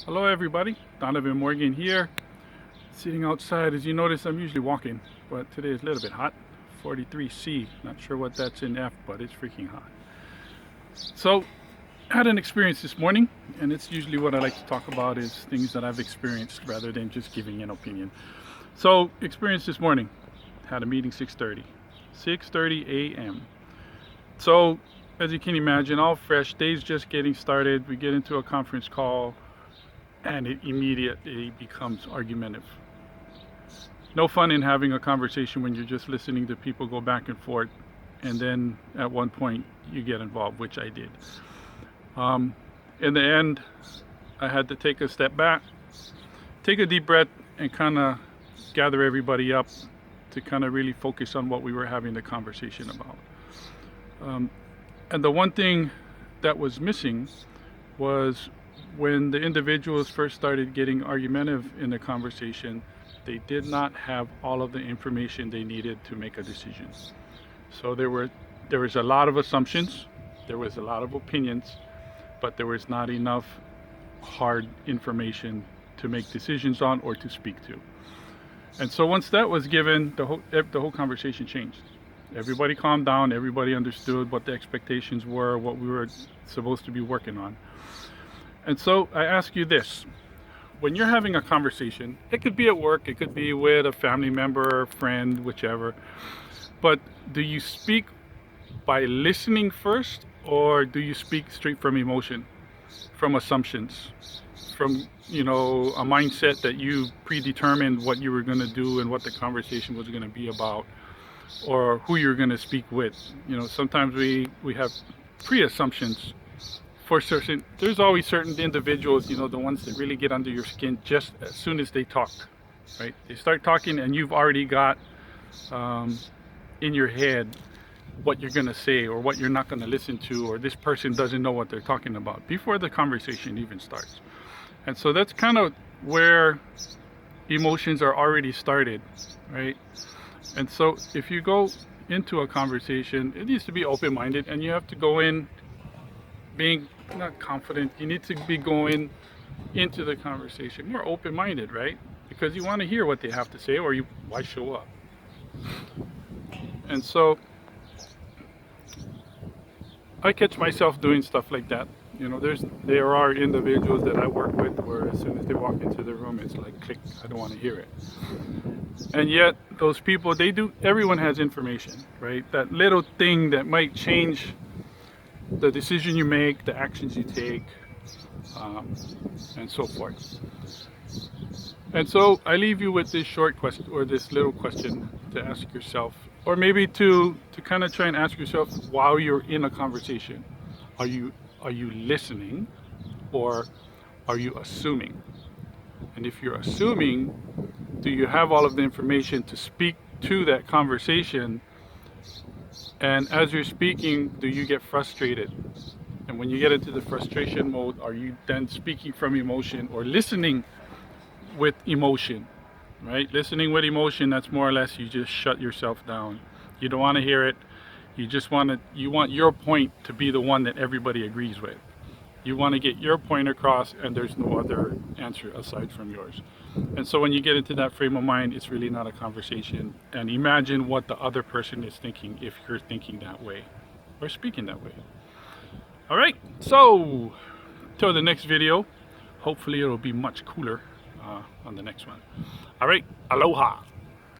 Hello everybody, Donovan Morgan here, sitting outside. As you notice, I'm usually walking, but today is a little bit hot. 43°C, not sure what that's in F, but it's freaking hot. So, I had an experience this morning, and it's usually what I like to talk about is things that I've experienced rather than just giving an opinion. So, experience this morning, had a meeting 6:30 a.m. So, as you can imagine, all fresh, day's just getting started. We get into a conference call, and it immediately becomes argumentative. No fun in having a conversation when you're just listening to people go back and forth, and then at one point you get involved, which I did. In the end, I had to take a step back, take a deep breath, and kind of gather everybody up to kind of really focus on what we were having the conversation about. And the one thing that was missing was when the individuals first started getting argumentative in the conversation, they did not have all of the information they needed to make a decision. So there was a lot of assumptions, there was a lot of opinions, but there was not enough hard information to make decisions on or to speak to. And so once that was given, the whole conversation changed. Everybody calmed down, everybody understood what the expectations were, what we were supposed to be working on. And so I ask you this, when you're having a conversation, it could be at work, it could be with a family member, friend, whichever, but do you speak by listening first, or do you speak straight from emotion, from assumptions, from a mindset that you predetermined what you were going to do and what the conversation was going to be about, or who you're going to speak with? Sometimes we have pre-assumptions. There's always certain individuals, the ones that really get under your skin just as soon as they talk, right? They start talking and you've already got in your head what you're going to say or what you're not going to listen to, or this person doesn't know what they're talking about before the conversation even starts. And so that's kind of where emotions are already started, right? And so if you go into a conversation, it needs to be open-minded, and you have to go in being not confident. You need to be going into the conversation more open-minded, right? Because you want to hear what they have to say, or why show up? And so I catch myself doing stuff like that. There are individuals that I work with where as soon as they walk into the room, it's like click, I don't want to hear it. And yet those people, everyone has information, right? That little thing that might change the decision you make, the actions you take, and so forth. And so I leave you with this short question, or this little question to ask yourself, or maybe to kind of try and ask yourself while you're in a conversation. Are you listening, or are you assuming? And if you're assuming, do you have all of the information to speak to that conversation? And as you're speaking, do you get frustrated? And when you get into the frustration mode, are you then speaking from emotion or listening with emotion, right? Listening with emotion, that's more or less you just shut yourself down. You don't want to hear it. You want your point to be the one that everybody agrees with. You want to get your point across, and there's no other answer aside from yours. And so when you get into that frame of mind, it's really not a conversation. And imagine what the other person is thinking if you're thinking that way or speaking that way. All right, so till the next video, hopefully it'll be much cooler on the next one. All right, aloha.